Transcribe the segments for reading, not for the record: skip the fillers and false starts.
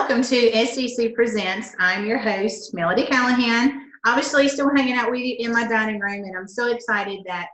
Welcome to SCC Presents. I'm your host, Melody Callihan. Obviously, still hanging out with you in my dining room, and I'm so excited that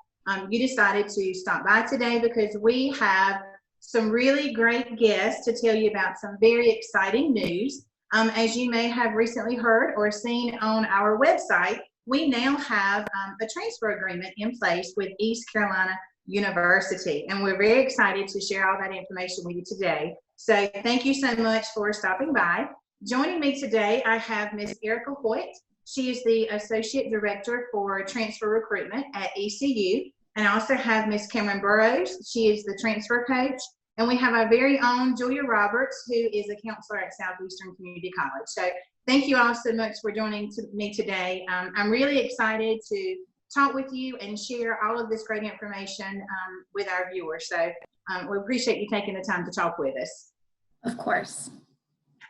you decided to stop by today because we have some really great guests to tell you about some very exciting news. As you may have recently heard or seen on our website, we now have a transfer agreement in place with East Carolina University, and we're very excited to share all that information with you today. So thank you so much for stopping by. Joining me today, I have Ms. Erica Hoyt. She is the Associate Director for Transfer Recruitment at ECU. And I also have Ms. Cameron Burroughs. She is the Transfer Coach. And we have our very own Julia Roberts, who is a counselor at Southeastern Community College. So thank you all so much for joining me today. I'm really excited to talk with you and share all of this great information with our viewers. So we appreciate you taking the time to talk with us. Of course.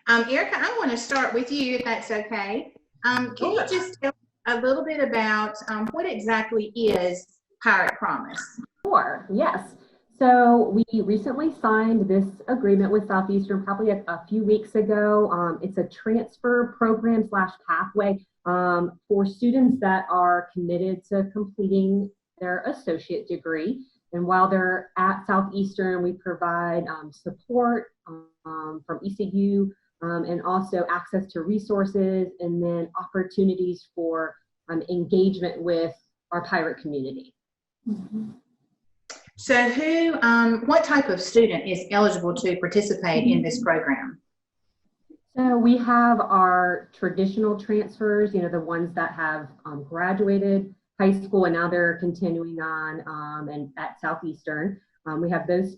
Erica, I want to start with you, if that's okay. Can you just tell a little bit about what exactly is Pirate Promise? Sure, yes. So we recently signed this agreement with Southeastern probably a few weeks ago. It's a transfer program / pathway for students that are committed to completing their associate degree. And while they're at Southeastern, we provide support from ECU and also access to resources and then opportunities for engagement with our pirate community. Mm-hmm. So what type of student is eligible to participate in this program? So we have our traditional transfers, the ones that have graduated high school and now they're continuing on and at Southeastern. We have those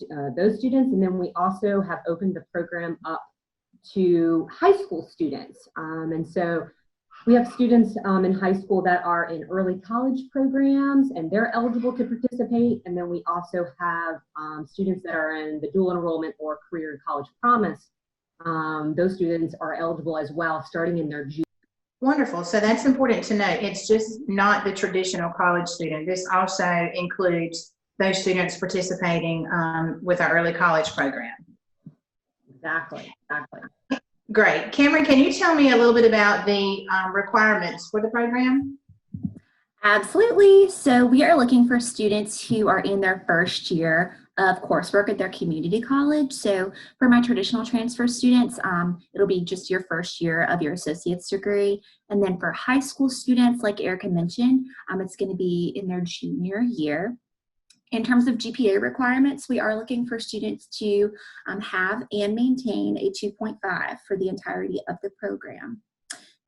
students, and then we also have opened the program up to high school students. And so we have students in high school that are in early college programs and they're eligible to participate. And then we also have students that are in the dual enrollment or career and college promise. Those students are eligible as well, starting in their junior. Wonderful. So that's important to know. It's just not the traditional college student. This also includes those students participating with our early college program. Exactly. Great. Cameron, can you tell me a little bit about the requirements for the program? Absolutely. So we are looking for students who are in their first year of coursework at their community college. So for my traditional transfer students, it'll be just your first year of your associate's degree. And then for high school students, like Erica mentioned, it's going to be in their junior year. In terms of GPA requirements, we are looking for students to have and maintain a 2.5 for the entirety of the program.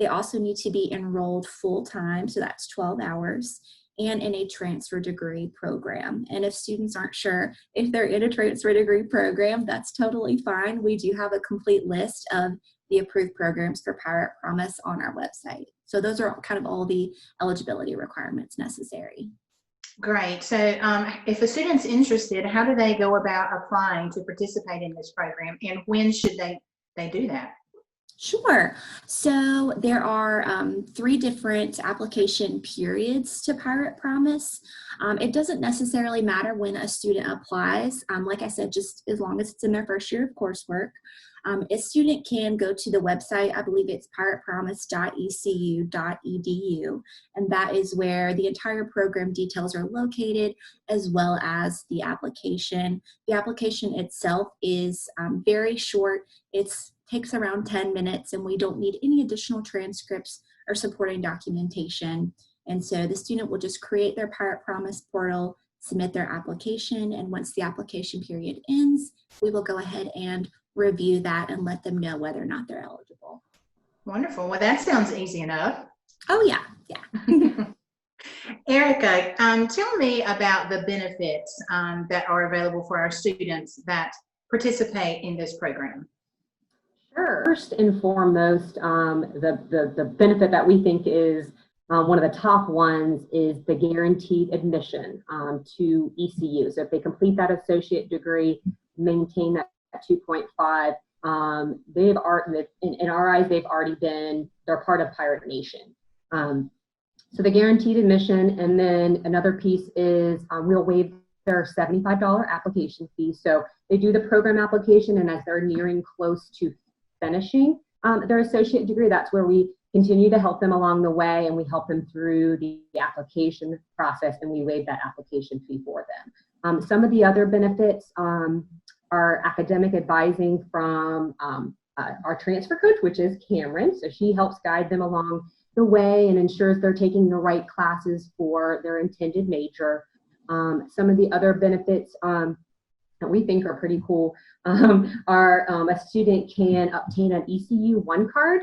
They also need to be enrolled full-time, so that's 12 hours, and in a transfer degree program. And if students aren't sure if they're in a transfer degree program, that's totally fine. We do have a complete list of the approved programs for Pirate Promise on our website. So those are kind of all the eligibility requirements necessary. Great. So if a student's interested, how do they go about applying to participate in this program, and when should they do that? Sure. So there are 3 different application periods to Pirate Promise. It doesn't necessarily matter when a student applies. Like I said, just as long as it's in their first year of coursework. A student can go to the website, I believe it's piratepromise.ecu.edu, and that is where the entire program details are located, as well as the application. The application itself is very short. It takes around 10 minutes, and we don't need any additional transcripts or supporting documentation. And so the student will just create their Pirate Promise portal, submit their application, and once the application period ends, we will go ahead and review that and let them know whether or not they're eligible. Wonderful. Well, that sounds easy enough. Oh, yeah. Erica, tell me about the benefits that are available for our students that participate in this program. Sure. First and foremost, the benefit that we think is one of the top ones is the guaranteed admission to ECU. So if they complete that associate degree, maintain that 2.5, in our eyes, they're part of Pirate Nation. So the guaranteed admission, and then another piece is we'll waive their $75 application fee. So they do the program application, and as they're nearing close to finishing their associate degree. That's where we continue to help them along the way, and we help them through the application process, and we waive that application fee for them. Some of the other benefits are academic advising from our transfer coach, which is Cameron. So she helps guide them along the way and ensures they're taking the right classes for their intended major. Some of the other benefits that we think are pretty cool are a student can obtain an ECU 1 card.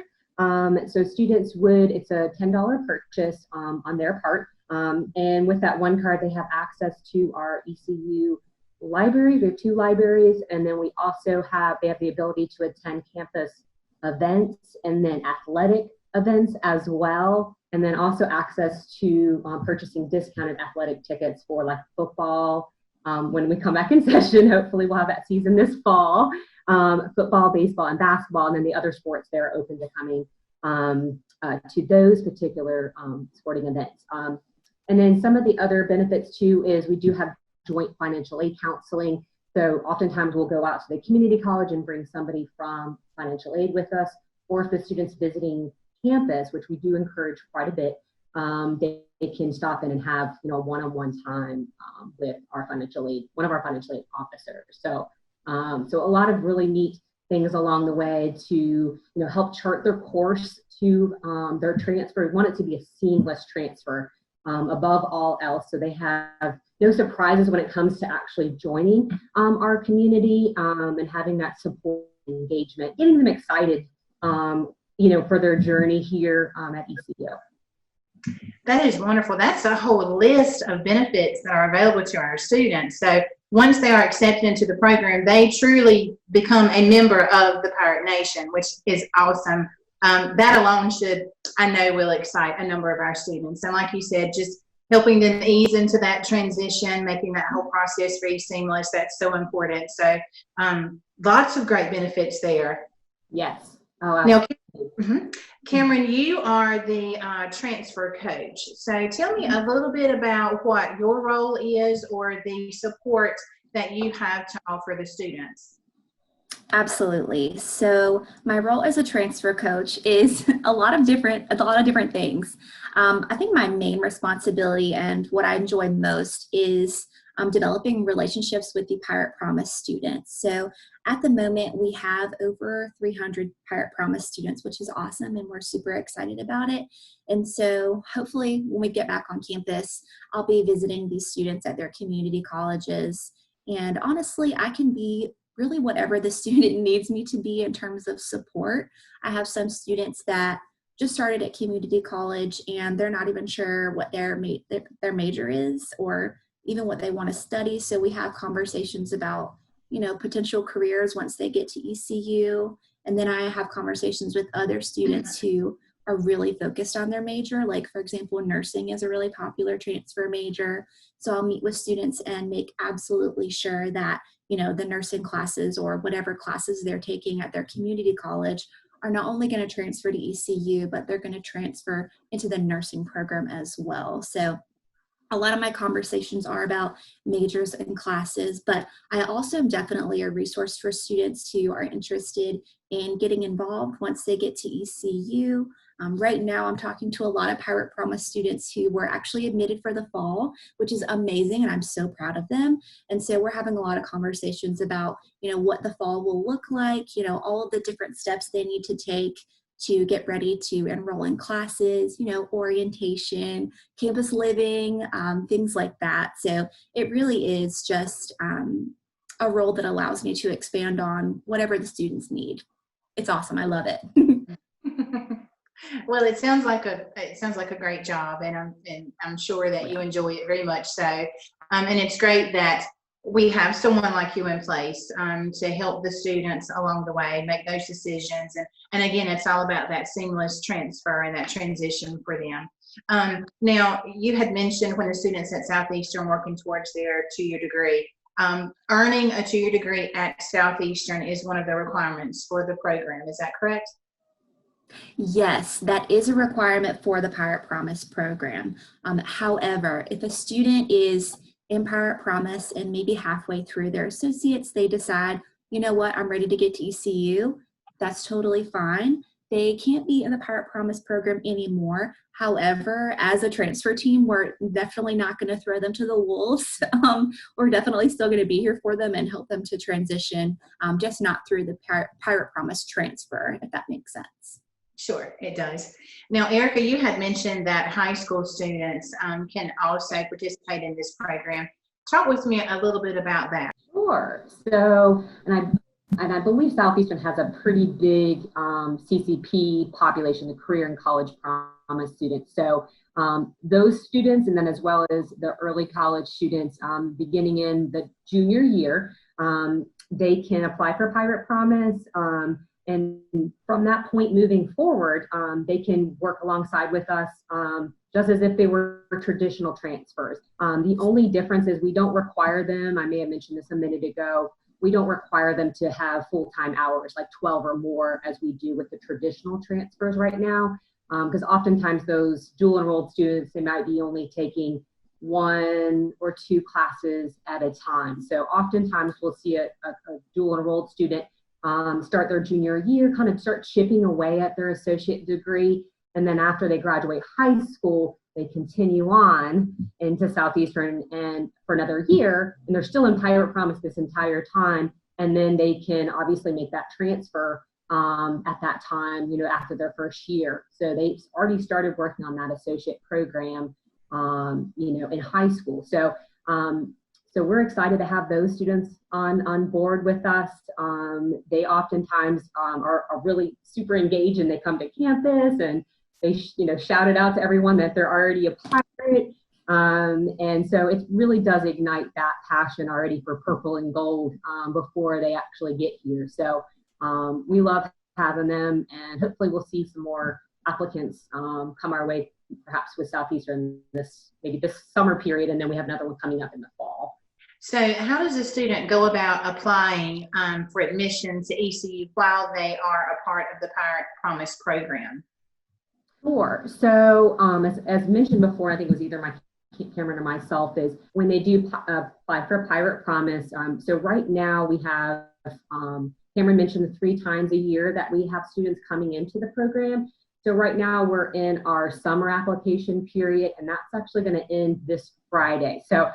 So students would, it's a $10 purchase on their part. And with that 1 card, they have access to our ECU libraries. We have 2 libraries, and then we also they have the ability to attend campus events and then athletic events as well. And then also access to purchasing discounted athletic tickets for like football. When we come back in session, hopefully we'll have that season this fall. Football, baseball, and basketball, and then the other sports they're open to coming to those particular sporting events. And then some of the other benefits too is we do have joint financial aid counseling. So oftentimes we'll go out to the community college and bring somebody from financial aid with us, or if the student's visiting campus, which we do encourage quite a bit, they can stop in and have one-on-one time with our financial aid, one of our financial aid officers. So so a lot of really neat things along the way to help chart their course to their transfer. We want it to be a seamless transfer above all else, so they have no surprises when it comes to actually joining our community and having that support and engagement, getting them excited for their journey here at ECU. That is wonderful. That's a whole list of benefits that are available to our students. So once they are accepted into the program, they truly become a member of the Pirate Nation, which is awesome. That alone should, I know, will excite a number of our students. And like you said, just helping them ease into that transition, making that whole process very seamless, that's so important. So lots of great benefits there. Yes. Oh, now, Cameron, you are the transfer coach. So tell me a little bit about what your role is or the support that you have to offer the students. Absolutely. So my role as a transfer coach is a lot of different things. I think my main responsibility and what I enjoy most is developing relationships with the Pirate Promise students. So at the moment, we have over 300 Pirate Promise students, which is awesome, and we're super excited about it. And so hopefully when we get back on campus, I'll be visiting these students at their community colleges. And honestly, I can be really whatever the student needs me to be in terms of support. I have some students that just started at community college and they're not even sure what their major is or even what they want to study. So we have conversations about, potential careers once they get to ECU. And then I have conversations with other students who are really focused on their major. Like, for example, nursing is a really popular transfer major. So I'll meet with students and make absolutely sure that, the nursing classes or whatever classes they're taking at their community college are not only going to transfer to ECU, but they're going to transfer into the nursing program as well. So a lot of my conversations are about majors and classes, but I also am definitely a resource for students who are interested in getting involved once they get to ECU. Right now, I'm talking to a lot of Pirate Promise students who were actually admitted for the fall, which is amazing, and I'm so proud of them. And so we're having a lot of conversations about, what the fall will look like, all of the different steps they need to take to get ready to enroll in classes, orientation, campus living, things like that. So it really is just a role that allows me to expand on whatever the students need. It's awesome. I love it. Well, it sounds like a great job, and I'm sure that you enjoy it very much so. And it's great that we have someone like you in place to help the students along the way make those decisions. And again, it's all about that seamless transfer and that transition for them. Now, you had mentioned when the students at Southeastern working towards their 2-year degree, earning a 2-year degree at Southeastern is one of the requirements for the program. Is that correct? Yes, that is a requirement for the Pirate Promise program. However, if a student is in Pirate Promise and maybe halfway through their associates, they decide, I'm ready to get to ECU, that's totally fine. They can't be in the Pirate Promise program anymore. However, as a transfer team, we're definitely not going to throw them to the wolves. We're definitely still going to be here for them and help them to transition, just not through the Pirate Promise transfer, if that makes sense. Sure, it does. Now, Erica, you had mentioned that high school students can also participate in this program. Talk with me a little bit about that. Sure. So, and I believe Southeastern has a pretty big CCP population, the Career and College Promise students. So those students, and then as well as the early college students beginning in the junior year, they can apply for Pirate Promise. And from that point moving forward, they can work alongside with us just as if they were traditional transfers. The only difference is we don't require them, I may have mentioned this a minute ago, we don't require them to have full-time hours, like 12 or more, as we do with the traditional transfers right now. Because oftentimes those dual enrolled students, they might be only taking 1 or 2 classes at a time. So oftentimes we'll see a dual enrolled student start their junior year, kind of start chipping away at their associate degree. And then after they graduate high school, they continue on into Southeastern and for another year, and they're still in Pirate Promise this entire time. And then they can obviously make that transfer at that time, you know, after their first year. So they've already started working on that associate program, you know, in high school. So, so we're excited to have those students on board with us. They oftentimes are really super engaged, and they come to campus and they you know, shout it out to everyone that they're already a pirate. And so it really does ignite that passion already for purple and gold before they actually get here. So we love having them, and hopefully we'll see some more applicants come our way, perhaps with Southeastern maybe this summer period, and then we have another one coming up in the fall. So how does a student go about applying for admission to ECU while they are a part of the Pirate Promise program? Sure. So as mentioned before, I think it was either Cameron or myself, is when they do apply for Pirate Promise. So right now we have, Cameron mentioned the 3 times a year that we have students coming into the program. So right now we're in our summer application period, and that's actually going to end this Friday. So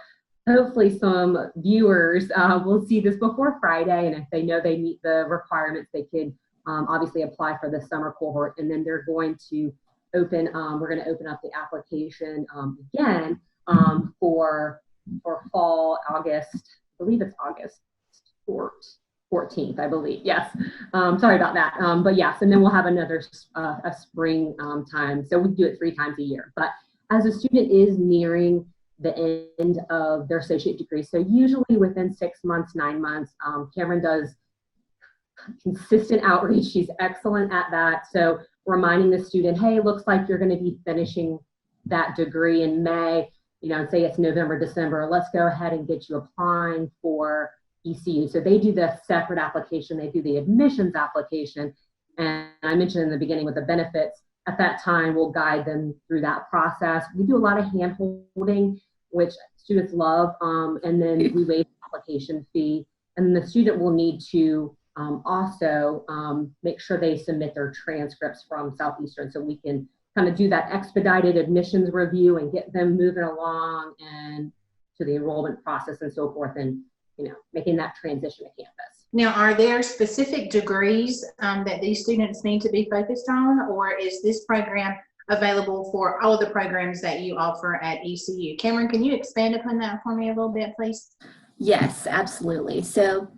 hopefully some viewers will see this before Friday, and if they know they meet the requirements, they could obviously apply for the summer cohort, and then they're going to open, we're going to open up the application again for fall, August, I believe it's August 14th, I believe. Yes. Sorry about that. But yes, and then we'll have another a spring time. So we do it 3 times a year. But as a student is nearing the end of their associate degree, so usually within 6 months, 9 months, Cameron does consistent outreach. She's excellent at that. So reminding the student, hey, looks like you're going to be finishing that degree in May, you know, say it's November, December, let's go ahead and get you applying for ECU. So they do the separate application, they do the admissions application. And I mentioned in the beginning with the benefits, at that time we'll guide them through that process. We do a lot of hand holding, which students love, and then we waive the application fee. And the student will need to also make sure they submit their transcripts from Southeastern, so we can kind of do that expedited admissions review and get them moving along and to the enrollment process and so forth, and you know, making that transition to campus. Now, are there specific degrees that these students need to be focused on, or is this program available for all of the programs that you offer at ECU? Cameron, can you expand upon that for me a little bit, please? Yes, absolutely. So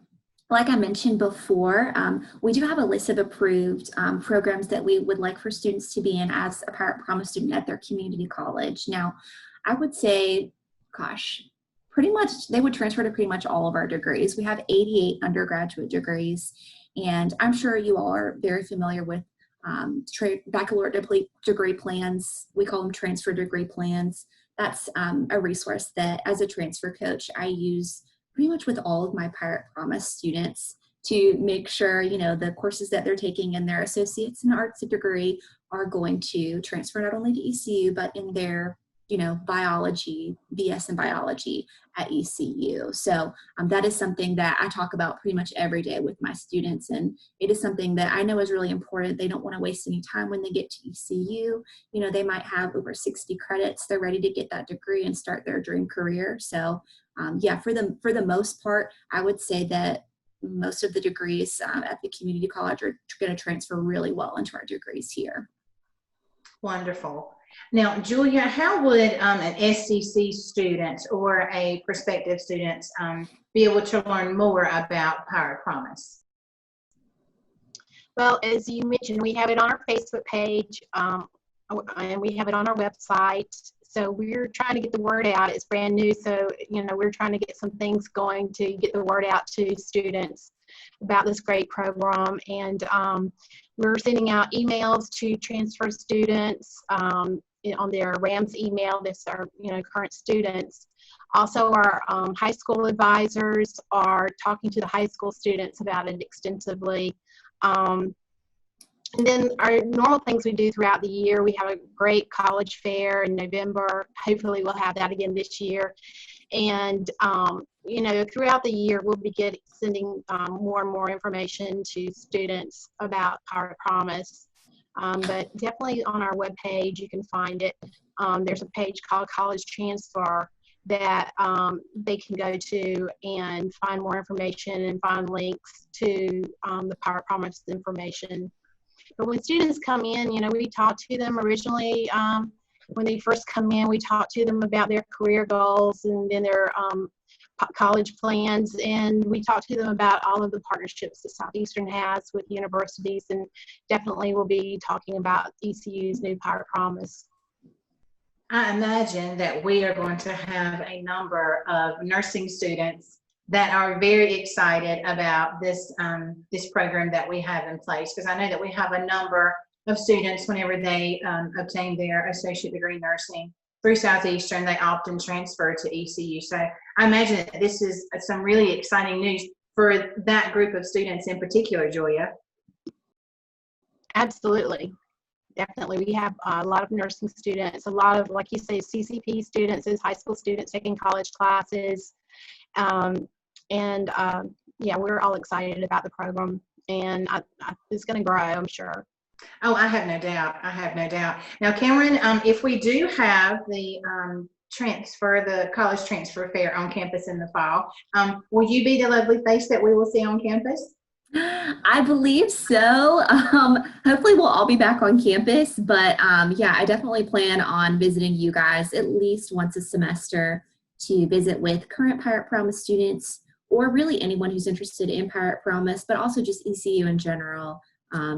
like I mentioned before, we do have a list of approved programs that we would like for students to be in as a Pirate Promise student at their community college. Now, I would say, gosh, pretty much they would transfer to pretty much all of our degrees. We have 88 undergraduate degrees, and I'm sure you all are very familiar with baccalaureate degree plans. We call them transfer degree plans. That's a resource that as a transfer coach I use pretty much with all of my Pirate Promise students to make sure, you know, the courses that they're taking in their associates in arts degree are going to transfer not only to ECU, but in their biology, BS in biology at ECU. So that is something that I talk about pretty much every day with my students, and it is something that I know is really important. They don't want to waste any time when they get to ECU. They might have over 60 credits. They're ready to get that degree and start their dream career. So yeah, for the most part, I would say that most of the degrees at the community college are going to transfer really well into our degrees here. Wonderful. Now, Julia, how would an SCC student or a prospective student be able to learn more about Power Promise? Well, as you mentioned, we have it on our Facebook page, and we have it on our website. So we're trying to get the word out. It's brand new, so we're trying to get some things going to get the word out to students about this great program. And we're sending out emails to transfer students on their RAMS email. This are current students. Also, our high school advisors are talking to the high school students about it extensively. And then our normal things we do throughout the year, we have a great college fair in November. Hopefully we'll have that again this year. And, throughout the year, we'll be sending more and more information to students about Power Promise. But definitely on our webpage, you can find it. There's a page called College Transfer that they can go to and find more information and find links to the Power Promise information. But when students come in, we talk to them originally. When they first come in, we talk to them about their career goals and then their college plans. And we talk to them about all of the partnerships that Southeastern has with universities. And definitely we'll be talking about ECU's new Power Promise. I imagine that we are going to have a number of nursing students that are very excited about this this program that we have in place, because I know that we have a number of students whenever they obtain their associate degree in nursing through Southeastern, they often transfer to ECU. So I imagine that this is some really exciting news for that group of students in particular, Julia. Absolutely. Definitely. We have a lot of nursing students, a lot of, like you say, CCP students, as high school students taking college classes. Yeah, we're all excited about the program, and it's going to grow, I'm sure. Oh, I have no doubt. I have no doubt. Now, Cameron, if we do have the the college transfer fair on campus in the fall, will you be the lovely face that we will see on campus? I believe so. Hopefully we'll all be back on campus, but yeah, I definitely plan on visiting you guys at least once a semester to visit with current Pirate Promise students, or really anyone who's interested in Pirate Promise, but also just ECU in general.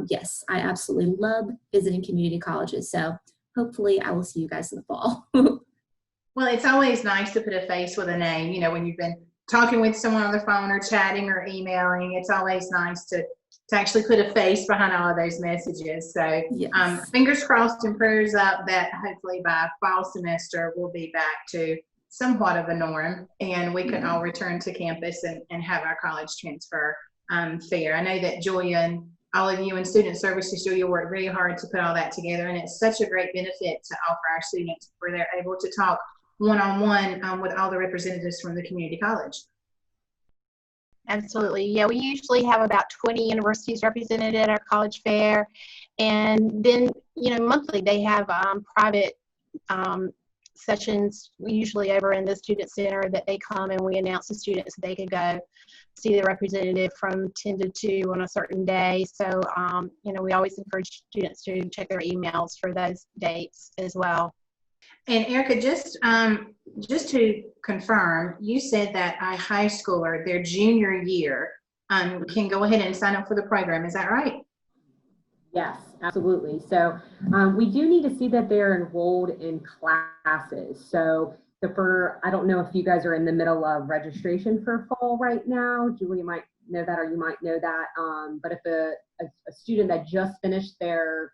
Yes, I absolutely love visiting community colleges, so hopefully I will see you guys in the fall. Well, it's always nice to put a face with a name, when you've been talking with someone on the phone or chatting or emailing. It's always nice to actually put a face behind all of those messages. So Yes. Fingers crossed and prayers up that hopefully by fall semester we'll be back to somewhat of a norm and we can all return to campus and have our college transfer fair. I know that Julia and all of you in student services, Julia, work very hard to put all that together, and it's such a great benefit to offer our students where they're able to talk one-on-one with all the representatives from the community college. Absolutely. Yeah, we usually have about 20 universities represented at our college fair. And then, monthly they have private sessions, usually over in the student center, that they come and we announce to students that they could go see the representative from 10 to 2 on a certain day. So, we always encourage students to check their emails for those dates as well. And Erica, just to confirm, you said that a high schooler, their junior year, can go ahead and sign up for the program. Is that right? Yes, absolutely. So we do need to see that they're enrolled in classes. So I don't know if you guys are in the middle of registration for fall right now. Julie might know that, or you might know that. But if a student that just finished their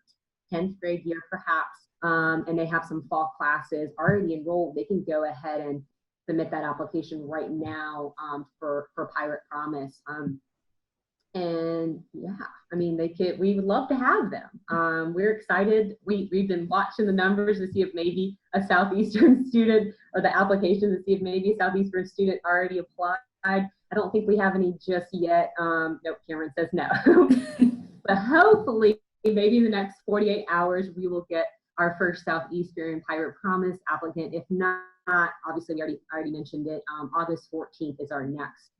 10th grade year perhaps, and they have some fall classes already enrolled, they can go ahead and submit that application right now for Pirate Promise. And yeah, I mean, we would love to have them. We're excited. We've been watching the numbers to see if maybe a Southeastern student, or the application to see if maybe a Southeastern student already applied. I don't think we have any just yet. Nope, Cameron says no. But hopefully, maybe in the next 48 hours, we will get our first Southeastern Pirate Promise applicant. If not, obviously we already mentioned it. August 14th is our next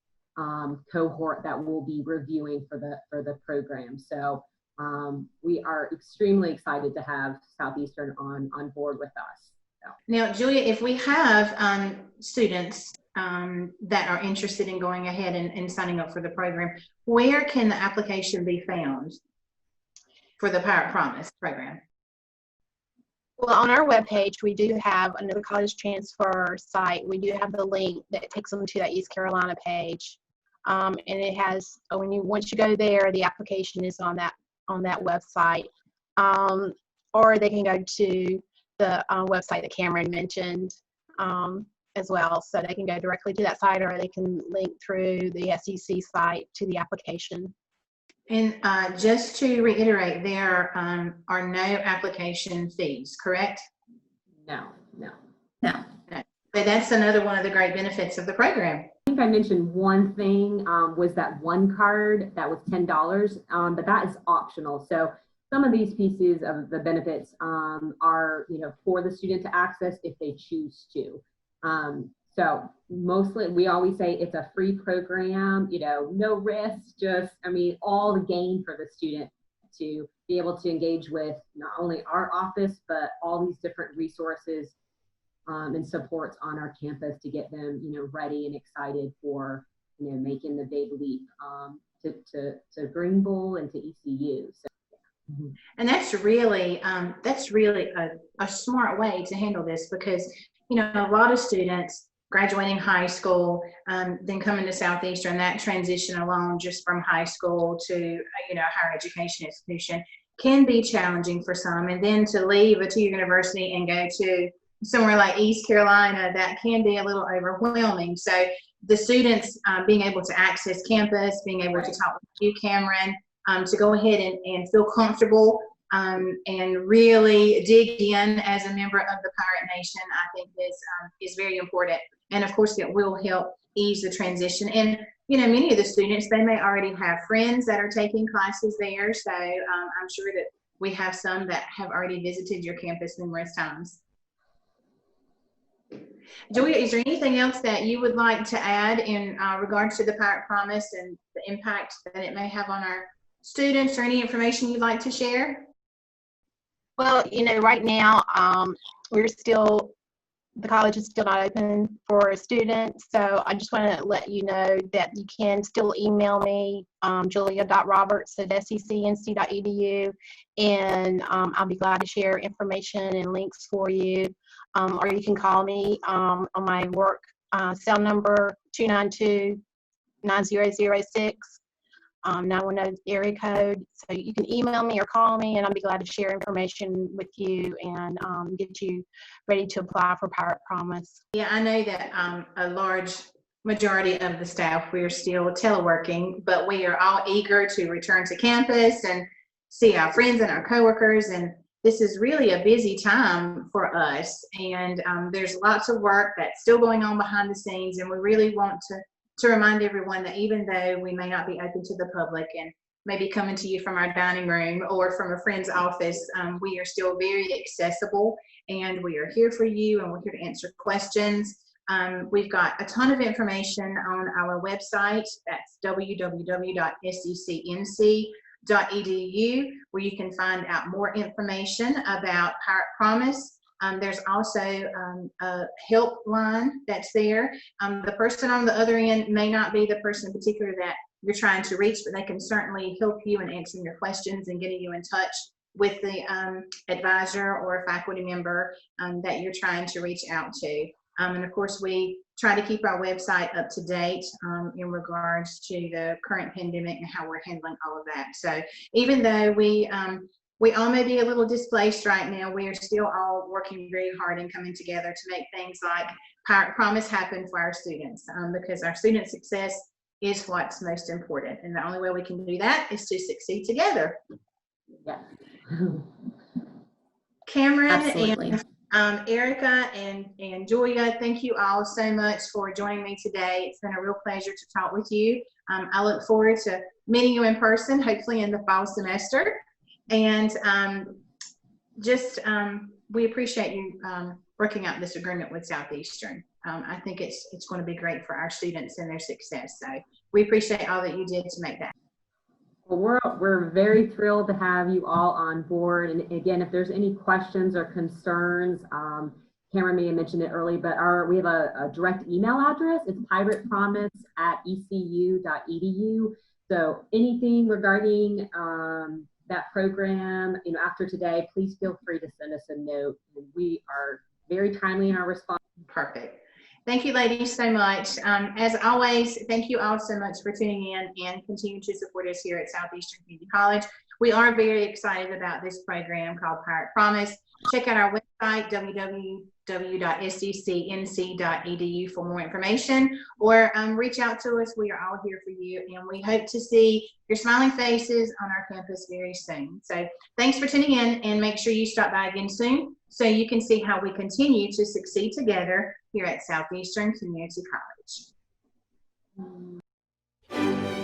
cohort that we'll be reviewing for the program. So we are extremely excited to have Southeastern on board with us. So. Now, Julia, if we have students that are interested in going ahead and signing up for the program, where can the application be found for the Pirate Promise program? Well, on our webpage, we do have another college transfer site. We do have the link that takes them to that East Carolina page. And it has, once you go there, the application is on that website. Or they can go to the website that Cameron mentioned as well. So they can go directly to that site, or they can link through the SCC site to the application. And just to reiterate, there are no application fees, correct? No. But that's another one of the great benefits of the program. I think I mentioned one thing was that one card that was $10, but that is optional. So some of these pieces of the benefits are, for the student to access if they choose to. So mostly, we always say it's a free program, no risk, all the gain for the student to be able to engage with not only our office, but all these different resources and supports on our campus to get them, ready and excited for, making the big leap to Greenville and to ECU. So. And that's really a smart way to handle this, because a lot of students graduating high school, then coming to Southeastern, that transition alone just from high school to a higher education institution can be challenging for some, and then to leave a two-year university and go to somewhere like East Carolina, that can be a little overwhelming. So the students being able to access campus, being able to talk with you, Cameron, to go ahead and feel comfortable and really dig in as a member of the Pirate Nation, I think is very important. And of course, it will help ease the transition. And many of the students, they may already have friends that are taking classes there. So I'm sure that we have some that have already visited your campus numerous times. Julia, is there anything else that you would like to add in regards to the Pirate Promise and the impact that it may have on our students, or any information you'd like to share? Well, right now, the college is still not open for students. So I just want to let you know that you can still email me, julia.roberts@scc.edu, and I'll be glad to share information and links for you. Or you can call me on my work cell number, 292-9006. 910 area code. So you can email me or call me, and I'll be glad to share information with you and get you ready to apply for Pirate Promise. Yeah, I know that a large majority of the staff, we're still teleworking, but we are all eager to return to campus and see our friends and our coworkers. And this is really a busy time for us. And there's lots of work that's still going on behind the scenes. And we really want to remind everyone that even though we may not be open to the public and maybe coming to you from our dining room or from a friend's office, we are still very accessible, and we are here for you, and we're here to answer questions. We've got a ton of information on our website. That's www.sccnc.edu, where you can find out more information about Pirate Promise. There's also a helpline that's there. The person on the other end may not be the person in particular that you're trying to reach, but they can certainly help you in answering your questions and getting you in touch with the advisor or faculty member that you're trying to reach out to. And of course, we try to keep our website up to date in regards to the current pandemic and how we're handling all of that. So even though we all may be a little displaced right now, we are still all working very hard and coming together to make things like Pirate Promise happen for our students, because our student success is what's most important. And the only way we can do that is to succeed together. Yeah. Cameron Absolutely. and Erica and Julia, thank you all so much for joining me today. It's been a real pleasure to talk with you. I look forward to meeting you in person, hopefully in the fall semester. And we appreciate you working out this agreement with Southeastern. I think it's going to be great for our students and their success. So we appreciate all that you did to make that. Well, we're very thrilled to have you all on board. And again, if there's any questions or concerns, Cameron may have mentioned it early, but we have a direct email address. It's piratepromise@ecu.edu. So anything regarding that program, after today, please feel free to send us a note. We are very timely in our response. Perfect. Thank you, ladies, so much. As always, thank you all so much for tuning in and continue to support us here at Southeastern Community College. We are very excited about this program called Pirate Promise. Check out our website, www.sccnc.edu for more information, or reach out to us. We are all here for you, and we hope to see your smiling faces on our campus very soon. So thanks for tuning in, and make sure you stop by again soon so you can see how we continue to succeed together here at Southeastern Community College.